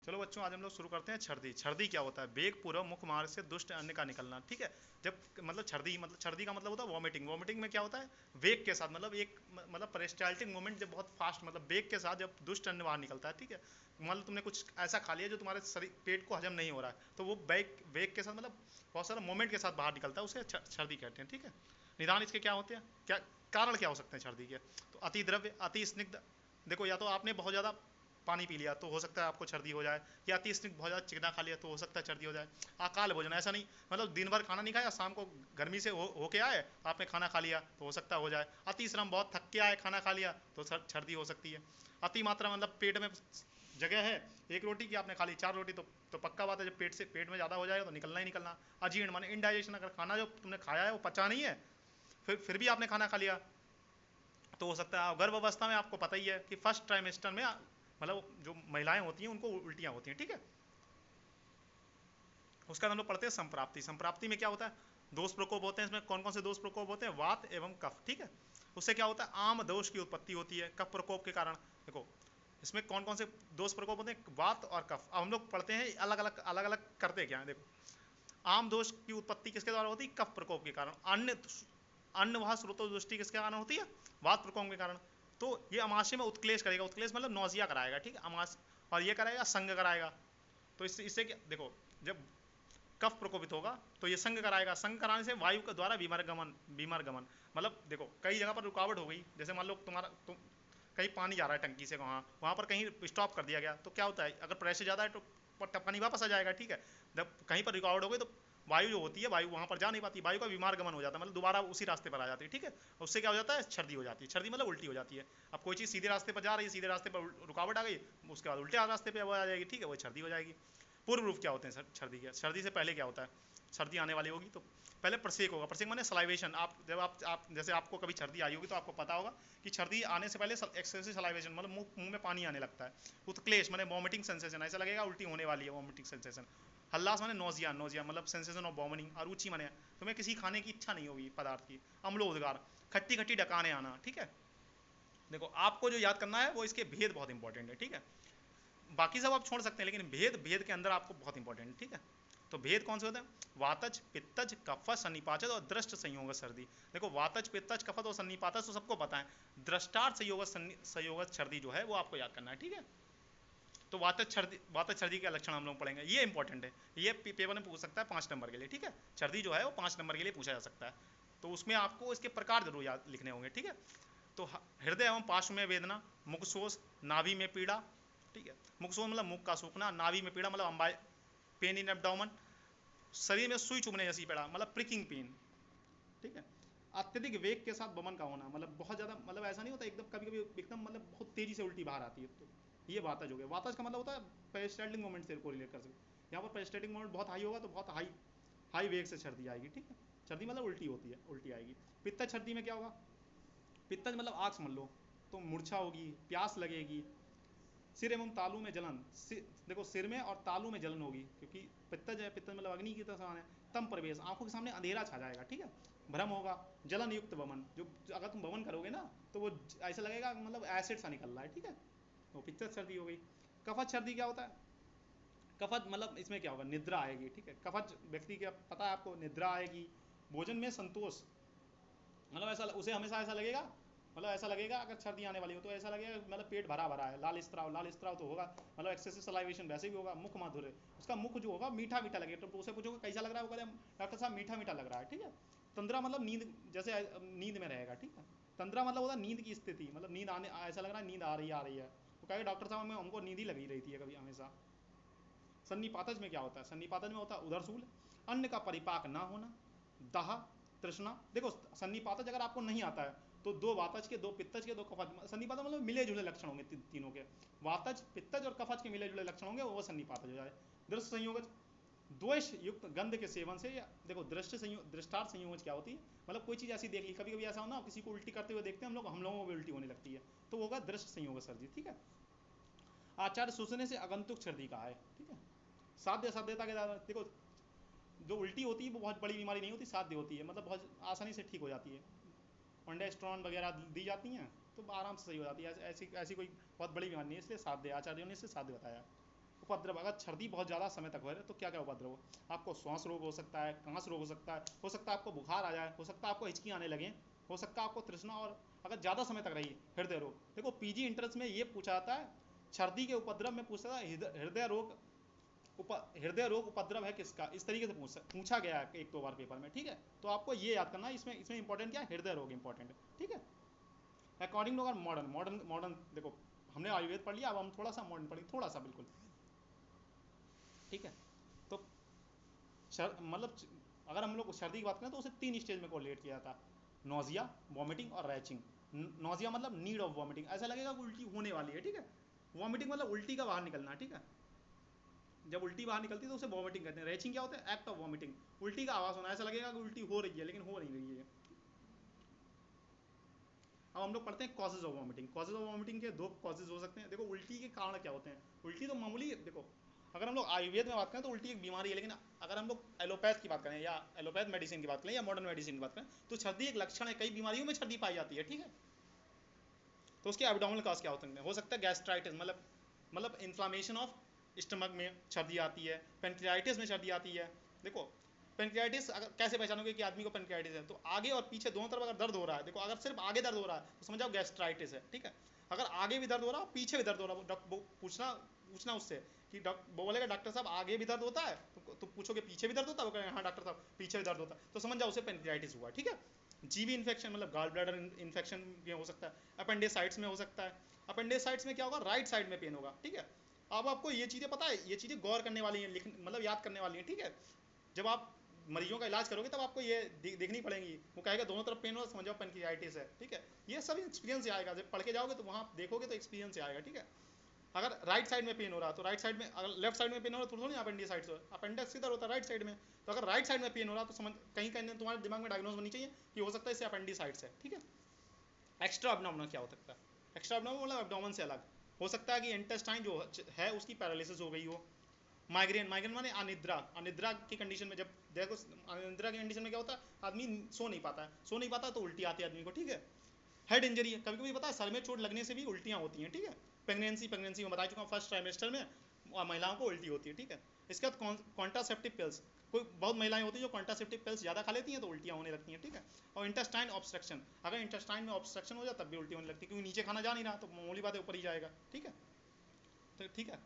चलो बच्चों, आज हम लोग शुरू करते हैं छर्दी। छर्दी क्या होता है? वेग पूर्व मुख्य मार्ग से दुष्ट अन्न का निकलना। ठीक है। जब छर्दी का मतलब होता है वॉमिटिंग। वॉमिटिंग में क्या होता है? वेग के साथ, मतलब एक मतलब पेरिस्टाल्टिक मूवमेंट, जब बहुत फास्ट, मतलब वेग के साथ जब दुष्ट अन्न बाहर निकलता है। ठीक है। मान लो तुमने कुछ ऐसा खा लिया जो तुम्हारे शरीर पेट को हजम नहीं हो रहा है, तो वो वेग वेग के साथ, मतलब बहुत सारा मोमेंट के साथ बाहर निकलता है, उसे छर्दी कहते हैं। ठीक है। निदान इसके क्या होते हैं, क्या कारण क्या हो सकते हैं छर्दी के? तो अति द्रव्य, अति स्निग्ध। देखो, या तो आपने बहुत ज़्यादा पानी पी लिया तो हो सकता है आपको छर्दी हो जाए, या अति स्निग्ध बहुत ज़्यादा चिकना खा लिया तो हो सकता है छर्दी हो जाए। अकाल भोजन, ऐसा नहीं मतलब दिन भर खाना नहीं खाया, शाम को गर्मी से होके आए, आपने खाना खा लिया तो हो सकता हो जाए। अति श्रम, बहुत थक के आए, खाना खा लिया तो छर्दी हो सकती है। अति मात्रा, मतलब पेट में जगह है एक रोटी की, आपने खा ली 4 रोटी, तो पक्का बात है जब पेट में ज़्यादा हो जाएगा तो निकलना ही निकलना। अजीर्ण माने इनडाइजेशन, अगर खाना जो तुमने खाया है वो पचा नहीं है, फिर भी आपने खाना खा लिया तो हो सकता है। गर्भ अवस्था में आपको पता ही है कि फर्स्ट ट्राइमेस्टर में, मतलब जो महिलाएं होती हैं उनको उल्टियां होती हैं। ठीक है। उसका हम लोग पढ़ते हैं संप्राप्ति। संप्राप्ति में क्या होता है? दोष प्रकोप होते हैं। इसमें कौन कौन से दोष प्रकोप होते हैं? वात एवं कफ। ठीक है। उससे क्या होता है? आम दोष की उत्पत्ति होती है कफ प्रकोप के कारण। देखो, इसमें कौन कौन से दोष प्रकोप होते हैं? वात और कफ। अब हम लोग पढ़ते हैं अलग अलग करते क्या है। देखो, आम दोष की उत्पत्ति किसके द्वारा होती है? कफ प्रकोप के कारण। अन्य अन्न वह स्रोतो दृष्टि किसके कारण होती है? वात प्रकोप के कारण। तो ये अमाशय में उत्क्लेश करेगा। उत्क्लेश मतलब नौजिया कराएगा। ठीक है। अमाशय, और ये कराएगा संग कराएगा। तो इससे क्या, देखो, जब कफ प्रकोपित होगा तो ये संग कराएगा। संग कराने से वायु के द्वारा बीमार गमन, मतलब देखो कई जगह पर रुकावट हो गई। जैसे मान लो तुम कहीं पानी जा रहा है टंकी से, वहां पर कहीं स्टॉप कर दिया गया तो क्या होता है? अगर प्रेशर ज़्यादा है तो पानी वापस आ जाएगा। ठीक है। जब कहीं पर रुकावट हो गई तो वायु जो होती है, वायु वहां पर जा नहीं पाती, वायु का बीमार गमन हो जाता है, मतलब दोबारा उसी रास्ते पर आ जाती है। ठीक है। उससे क्या हो जाता है? छर्दी हो जाती है। छर्दी मतलब उल्टी हो जाती है। अब कोई चीज़ सीधे रास्ते पर जा रही है, सीधे रास्ते पर रुकावट आ गई, उसके बाद उल्टे रास्ते पर आ जाएगी। ठीक है, वो छर्दी हो जाएगी। पूर्व रूप क्या होते हैं छर्दी के? छर्दी से पहले क्या होता है? सर्दी आने वाली होगी तो पहले प्रसेक होगा। प्रसेक माने सलाइवेशन। आप जैसे आपको कभी सर्दी आई होगी तो आपको पता होगा कि सर्दी आने से पहले एक्सेसिव सलाइवेशन, मतलब मुंह में पानी आने लगता है। उत्क्लेश माने वॉमिटिंग सेंसेशन, ऐसा लगेगा उल्टी होने वाली है, वॉमिटिंग सेंसेशन। हल्लास माने नोजिया, नोजिया मतलब सेंसेशन ऑफ वॉमिटिंग। और रुचि माने तुम्हें किसी खाने की इच्छा नहीं होगी पदार्थ की। अम्लोदगार, खट्टी खट्टी डकाने आना। ठीक है। देखो, आपको जो याद करना है वो इसके भेद बहुत इंपॉर्टेंट है। ठीक है। बाकी सब आप छोड़ सकते हैं, लेकिन भेद भेद के अंदर आपको बहुत इंपॉर्टेंट है। ठीक है। तो भेद कौन से होते हैं? वातज, पित्तज, कफज, सन्निपाचज और दृष्ट संयोग सर्दी। देखो, वातज, पित्तज, कफज और सन्निपातज तो सबको पता है। दृष्टार्थ संयोग सर्दी जो है वो आपको याद करना है। ठीक है। तो वातज सर्दी के लक्षण हम लोग पढ़ेंगे, ये इंपॉर्टेंट है। ये पेपर में पूछ सकता है 5 नंबर के लिए। ठीक है। सर्दी जो है वो 5 नंबर के लिए पूछा जा सकता है। तो उसमें आपको इसके प्रकार जरूर याद लिखने होंगे। ठीक है। तो हृदय एवं पार्श्व में वेदना, मुखशोष, नाभि में पीड़ा। ठीक है। मुखशोष मतलब मुख का सूखना, नाभि में पीड़ा मतलब अम्बाई, पेन इन एब्डोमेन, शरीर में सुई चुभने जैसी पीड़ा मतलब प्रिकिंग पेन। ठीक है। अत्यधिक वेग के साथ वमन का होना, मतलब बहुत ज्यादा, मतलब ऐसा नहीं होता एकदम, कभी कभी एकदम मतलब बहुत तेजी से उल्टी बाहर आती है, तो ये वातज हो गया। वातज का मतलब होता है पेरिस्टाल्टिक मोमेंट से कोरिलेट कर सकते। यहाँ पर पेरिस्टाल्टिक मोमेंट बहुत हाई होगा तो बहुत हाई हाई वेग से सर्दी आएगी। ठीक है। सर्दी मतलब उल्टी होती है, उल्टी आएगी। पित्तज सर्दी में क्या होगा? पित्तज मतलब आग समझ लो, तो मूर्छा होगी, प्यास लगेगी, सिर एवं तालू में जलन। देखो, सिर में और तालू में जलन होगी, क्योंकि पित्तज है, पित्तज मतलब अग्नि की तरह समान है। तम प्रवेश, आंखों के सामने अंधेरा छा जाएगा। ठीक है। भ्रम होगा। जलन युक्त वमन, जो अगर तुम वमन करोगे ना तो वो ऐसा लगेगा मतलब एसिड सा निकल रहा है। ठीक है। वो पित्तज सर्दी हो गई। कफज सर्दी क्या होता है? कफज मतलब इसमें क्या होगा? निद्रा आएगी। ठीक है। कफज व्यक्ति का पता है आपको, निद्रा आएगी। भोजन में संतोष, मतलब ऐसा उसे हमेशा ऐसा लगेगा, मतलब ऐसा लगेगा अगर सर्दी आने वाली हो तो ऐसा लगेगा मतलब पेट भरा भरा है। लाल स्त्राव, लाल स्त्राव तो होगा, मतलब एक्सेसिव सलाइवेशन वैसे भी होगा। मुख माधुर्य, उसका मुख जो होगा मीठा मीठा लगेगा, तो उसे पूछोगे कैसा लग रहा है, वो कहते हैं डॉक्टर साहब मीठा मीठा लग रहा है। ठीक है। तंद्रा मतलब नींद, जैसे नींद में रहेगा। ठीक है। तंद्रा मतलब होता है नींद की स्थिति, मतलब नींद आने, ऐसा लग रहा है नींद आ रही है, तो कहेगा डॉक्टर साहब हमको नींद ही लगी रही थी कभी हमेशा। सन्निपातज में क्या होता है? सन्निपातज में होता है उदरशूल, अन्न का परिपाक ना होना, दाह, तृष्णा। देखो, सन्निपातज अगर आपको नहीं आता है तो दो वातज के, दो पित्तज के, दो कफज, सन्निपातज मतलब मिले जुले लक्षण होंगे तीनों के। वातज, पित्तज और कफज के मिले जुले लक्षण होंगे, वो सन्निपातज हो जाए। दृष्ट संयोगज, द्वेष युक्त गंध के सेवन से, या देखो दृष्टार्थ संयोगज क्या होती है? मतलब कोई चीज ऐसी देख ली, कभी कभी ऐसा हो ना, किसी को उल्टी करते हुए देखते हैं हम लोगों को भी उल्टी होने लगती है, तो होगा दृष्ट संयोग सर्दी। ठीक है। आचार्य सूचने से अगंतुक सर्दी कहा है। ठीक है। साध्य साध्यता के द्वारा, देखो, जो उल्टी होती है वो बहुत बड़ी बीमारी नहीं होती, साध्य होती है, मतलब बहुत आसानी से ठीक हो जाती है। ऑन्डेस्ट्रॉन वगैरह दी जाती हैं तो आराम से सही हो जाती है। ऐसी ऐसी कोई बहुत बड़ी बीमारी नहीं है, इसलिए साध्य, आचार्यों ने इससे साध्य बताया। उपद्रव, अगर सर्दी बहुत ज़्यादा समय तक हो रहा है तो क्या क्या उपद्रव हो, आपको श्वास रोग हो सकता है, कांस रोग हो सकता है आपको बुखार आ जाए, हो सकता है आपको हिचकी आने लगे, हो सकता है आपको तृष्णा, और अगर ज़्यादा समय तक रही हृदय रोग। देखो पीजी इंट्रेंस में ये पूछा जाता है, सर्दी के उपद्रव में पूछता है हृदय रोग उपद्रव है किसका, इस तरीके से पूछा गया है एक दो बार पेपर में, ठीक है। तो आपको ये याद करना है, इसमें इंपॉर्टेंट क्या है, हृदय रोग इंपॉर्टेंट है, ठीक है। अकॉर्डिंग टू अगर मॉडर्न मॉडर्न मॉडर्न देखो हमने आयुर्वेद पढ़ लिया, अब हम थोड़ा सा मॉडर्न पढ़ेंगे, थोड़ा सा बिल्कुल, ठीक है। तो मतलब अगर हम लोग सर्दी की बात करें तो उसे 3 स्टेज में कोरिलेट किया जाता है, नोजिया, वॉमिटिंग और रैचिंग। नोजिया मतलब नीड ऑफ वॉमिटिंग, ऐसा लगेगा कि उल्टी होने वाली है, ठीक है। वॉमिटिंग मतलब उल्टी का बाहर निकलना, ठीक है। जब उल्टी बाहर निकलती है तो उसे वॉमिटिंग कहते हैं। रैचिंग क्या होता है, एक्ट ऑफ वॉमिटिंग, उल्टी का आवाज होना, ऐसा लगेगा कि उल्टी हो रही है लेकिन हो नहीं रही है। अब हम लोग पढ़ते हैं causes of vomiting. Causes of vomiting के 2 कॉजेज हो सकते हैं। देखो उल्टी के कारण क्या होते हैं, उल्टी तो मामूली, देखो अगर हम लोग आयुर्वेद में बात करें तो उल्टी एक बीमारी है, लेकिन अगर हम लोग एलोपैथ की बात करें या एलोपैथ मेडिसिन की बात करें या मॉडर्न मेडिसिन की बात करें तो सर्दी एक लक्षण है, कई बीमारियों में सर्दी पाई जाती है, ठीक है। तो उसके एब्डोमिनल कॉज क्या होते हैं, हो सकता है गैस्ट्राइटिस, मतलब इन्फ्लामेशन ऑफ स्टमक में सर्दी आती है, पेनक्रियाइटिस में सर्दी आती है। देखो पेनक्रियाइटिस अगर कैसे पहचानोगे कि आदमी को पेनक्रियाइटिस है, तो आगे और पीछे दोनों तरफ अगर दर्द हो रहा है, देखो अगर सिर्फ आगे दर्द हो रहा है तो समझ जाओ गैस्ट्राइटिस है, ठीक है। अगर आगे भी दर्द हो रहा है पीछे भी दर्द हो रहा है, पूछना पूछना उससे कि वो बोलेगा डॉक्टर साहब आगे भी दर्द होता है, तो पूछोगे पीछे भी दर्द होता है, वो कहेगा हाँ डॉक्टर साहब पीछे भी दर्द होता है, तो समझ जाओ उसे पेनक्रियाइटिस हुआ, ठीक है। जीवी इन्फेक्शन मतलब गाल ब्लैडर इन्फेक्शन भी हो सकता है, अपेंडिसाइट्स में हो सकता है। अपेंडिसाइट्स में क्या होगा, राइट साइड में पेन होगा, ठीक है। अब आपको ये चीज़ें पता है, ये चीज़ें गौर करने वाली हैं, मतलब याद करने वाली हैं, ठीक है। जब आप मरीजों का इलाज करोगे तब आपको ये देखनी पड़ेगी, वो कहेगा दोनों तरफ पेन हो समझ जाओ पेनक्रियाइटिस है, ठीक है। ये सब एक्सपीरियंस से आएगा, जब पढ़ के जाओगे तो वहाँ देखोगे तो एक्सपीरियंस से आएगा, ठीक है। अगर राइट साइड में पेन हो रहा है तो राइट साइड में, अगर लेफ्ट साइड में पेन हो रहा है तो थोड़ी अपेंडिसाइट्स हो, अपेंडिक्स किधर होता है, राइट साइड में। तो अगर राइट साइड में पेन हो रहा है तो समझ कहीं कहीं तुम्हारे दिमाग में डायग्नोज होनी चाहिए कि हो सकता है इससे अपेंडिसाइट्स है, ठीक है। एक्स्ट्रा एब्डोमिनल क्या हो सकता है, एक्स्ट्रा एब्डोमिनल मतलब एब्डोमेन से अलग, हो सकता है कि इंटेस्टाइन जो है उसकी पैरालिसिस हो गई हो। माइग्रेन, माइग्रेन माने अनिद्रा, अनिद्रा की कंडीशन में, जब देखो अनिद्रा की कंडीशन में क्या होता है, आदमी सो नहीं पाता तो उल्टी आती है आदमी को, ठीक है। हेड इंजरी है, कभी कभी पता है सर में चोट लगने से भी उल्टियाँ होती हैं, ठीक है। प्रेगनेंसी में बता चुका हूँ, फर्स्ट ट्राइमेस्टर में महिलाओं को उल्टी होती है, ठीक है। इसके बाद कॉन्ट्रासेप्टिव पिल्स, कोई बहुत महिलाएं होती हैं जो कॉन्ट्रासेप्टिव पिल्स ज़्यादा खा लेती हैं तो उल्टियाँ होने लगती हैं, ठीक है। और इंटेस्टाइन ऑब्स्ट्रक्शन, अगर इंटेस्टाइन में ऑब्स्ट्रक्शन हो जाए तब भी उल्टी होने लगती है, क्योंकि नीचे खाना जा नहीं रहा तो मामूली बात है ऊपर ही जाएगा, ठीक है। तो ठीक है,